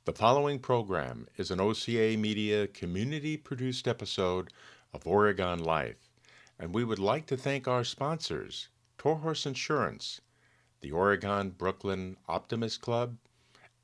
The following program is an OCAmedia community-produced episode of Oregon Life, and we would like to thank our sponsors, Torhorse Insurance, the Oregon Brooklyn Optimist Club,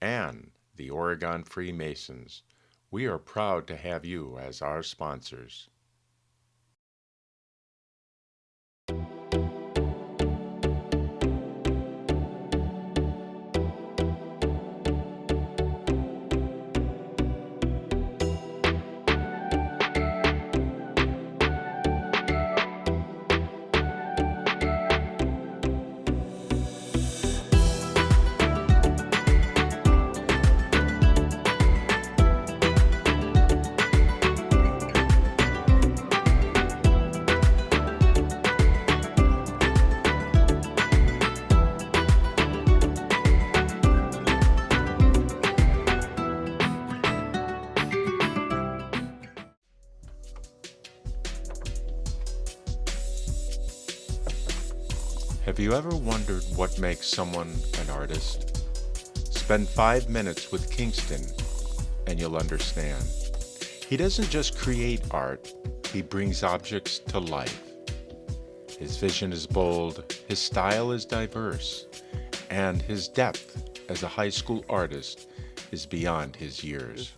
and the Oregon Freemasons. We are proud to have you as our sponsors. Have you ever wondered what makes someone an artist? Spend 5 minutes with Kingston and you'll understand. He doesn't just create art, he brings objects to life. His vision is bold, his style is diverse, and his depth as a high school artist is beyond his years.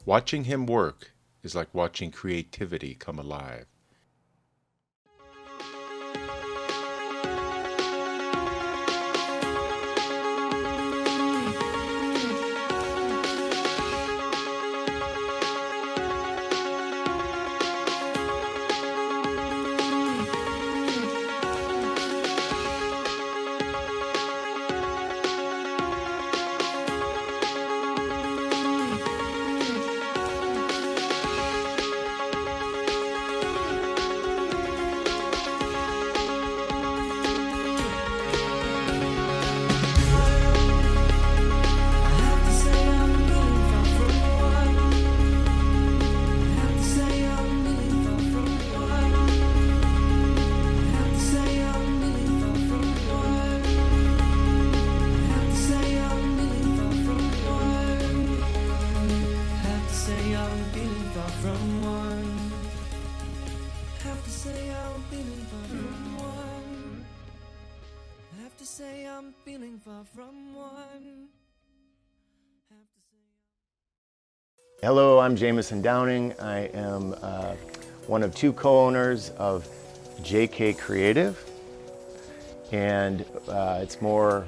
Watching him work is like watching creativity come alive. Hello, I'm Jamison Downing. I am one of two co-owners of JK Creative, and it's more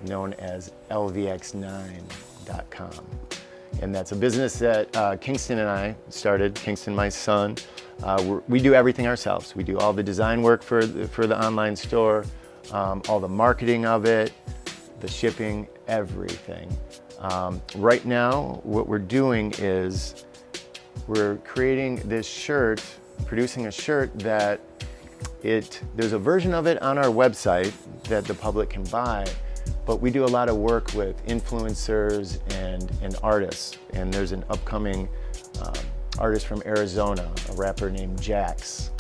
known as lvx9.com. And that's a business that Kingston and I started, Kingston, my son. We do everything ourselves. We do all the design work for the online store, all the marketing of it, the shipping, everything. Right now, what we're doing is we're creating this shirt, producing a shirt that there's a version of it on our website that the public can buy, but we do a lot of work with influencers and artists. And there's an upcoming artist from Arizona, a rapper named Jax,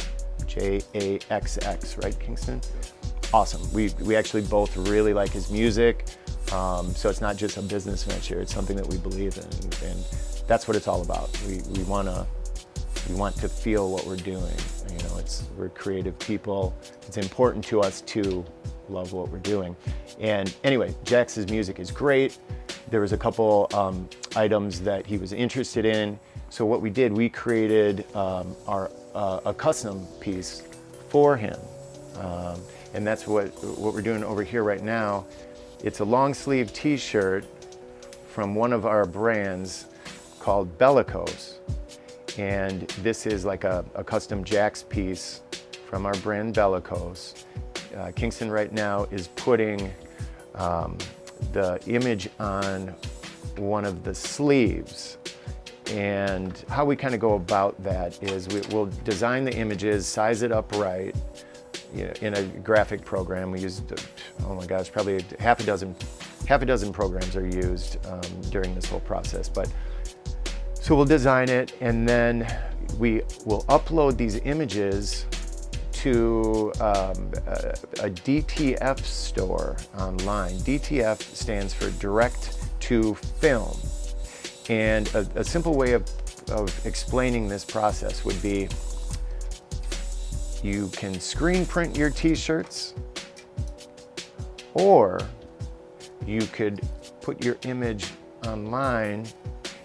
J-A-X-X, right, Kingston? Awesome. We actually both really like his music. So it's not just a business venture, it's something that we believe in, and that's what it's all about. We want to feel what we're doing. You know, we're creative people. It's important to us to love what we're doing. And anyway, Jax's music is great. There was a couple items that he was interested in. So what we did, we created a custom piece for him. And that's what we're doing over here right now. It's a long sleeve t-shirt from one of our brands called Bellicose. And this is like a custom Jax piece from our brand Bellicose. Kingston right now is putting the image on one of the sleeves. And how we kind of go about that is we'll design the images, size it up right. In a graphic program, we used, oh my gosh, probably half a dozen programs are used during this whole process. But so we'll design it, and then we will upload these images to a DTF store online. DTF stands for Direct to Film. And a simple way of explaining this process would be, you can screen print your t-shirts, or you could put your image online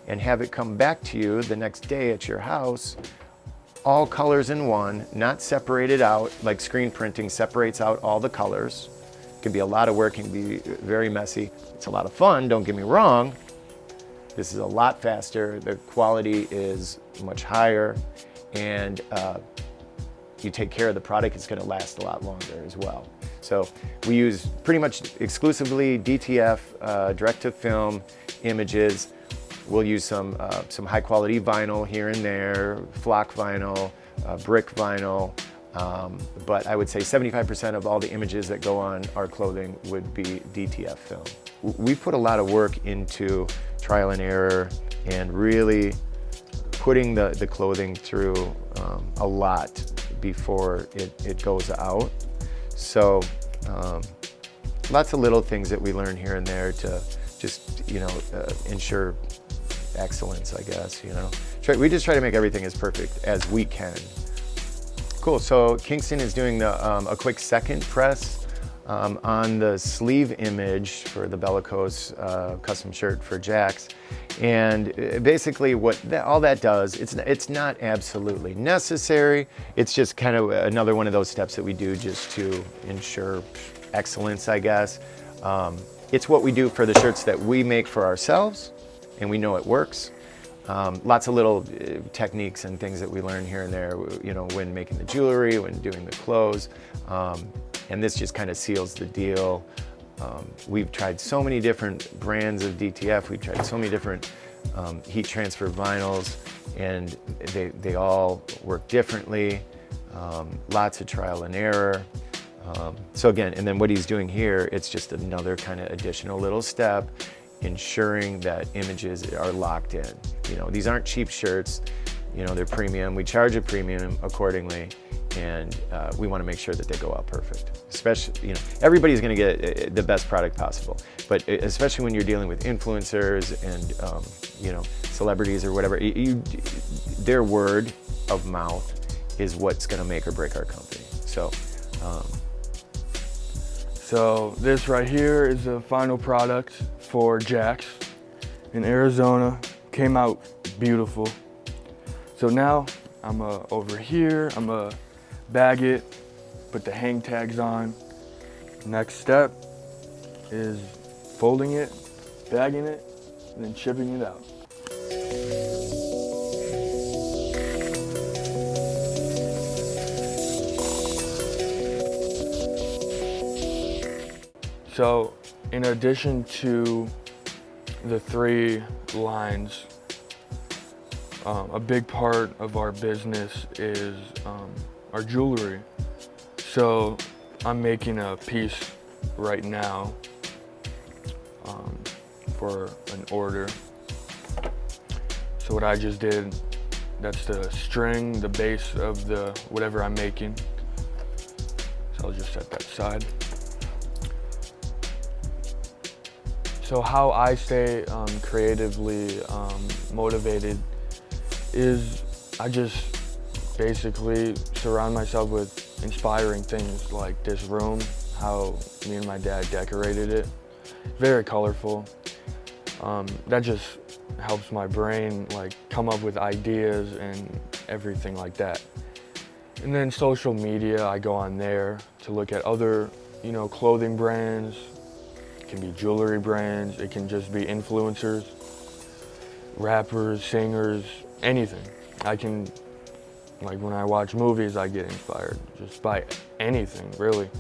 and have it come back to you the next day at your house, all colors in one, not separated out like screen printing separates out all the colors. It can be a lot of work, can be very messy. It's a lot of fun, don't get me wrong. This is a lot faster, the quality is much higher, and you take care of the product, it's gonna last a lot longer as well. So we use pretty much exclusively DTF, direct-to-film images. We'll use some high quality vinyl here and there, flock vinyl, brick vinyl, but I would say 75% of all the images that go on our clothing would be DTF film. We put a lot of work into trial and error and really putting the clothing through a lot before it goes out. So lots of little things that we learn here and there to just, ensure excellence, I guess, We just try to make everything as perfect as we can. Cool, so Kingston is doing a quick second press on the sleeve image for the Bellicose custom shirt for Jax. And basically all that does, it's not absolutely necessary. It's just kind of another one of those steps that we do just to ensure excellence, I guess. It's what we do for the shirts that we make for ourselves, and we know it works. Lots of little techniques and things that we learn here and there, when making the jewelry, when doing the clothes. And this just kind of seals the deal. We've tried so many different brands of DTF. We've tried so many different heat transfer vinyls, and they all work differently. Lots of trial and error. So again, and then what he's doing here, it's just another kind of additional little step, ensuring that images are locked in. These aren't cheap shirts, they're premium. We charge a premium accordingly, and we want to make sure that they go out perfect. Especially, everybody's going to get the best product possible, but especially when you're dealing with influencers and celebrities or whatever, their word of mouth is what's going to make or break our company. So this right here is the final product for Jax in Arizona. Came out beautiful. So now I'm over here, I'm bag it, put the hang tags on. Next step is folding it, bagging it, and then shipping it out. So in addition to the 3 lines, a big part of our business is our jewelry. So I'm making a piece right now for an order. So what I just did, that's the string, the base of the whatever I'm making. So I'll just set that aside. So how I stay creatively motivated is I just basically surround myself with inspiring things, like this room, how me and my dad decorated it. Very colorful. That just helps my brain come up with ideas and everything like that. And then social media, I go on there to look at other, clothing brands. It can be jewelry brands, it can just be influencers, rappers, singers, anything. I can, when I watch movies, I get inspired just by anything, really.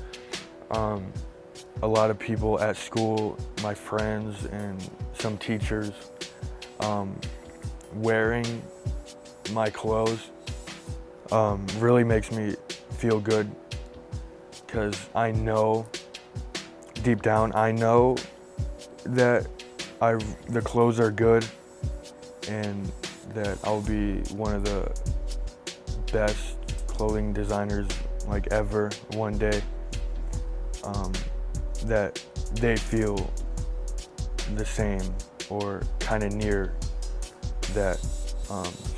A lot of people at school, my friends and some teachers, wearing my clothes really makes me feel good, because I know, deep down, I know that the clothes are good and that I'll be one of the best clothing designers ever one day. That they feel the same or kind of near that,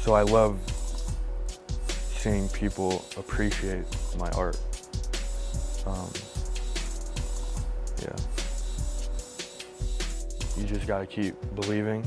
so I love seeing people appreciate my art. Yeah. You just gotta keep believing.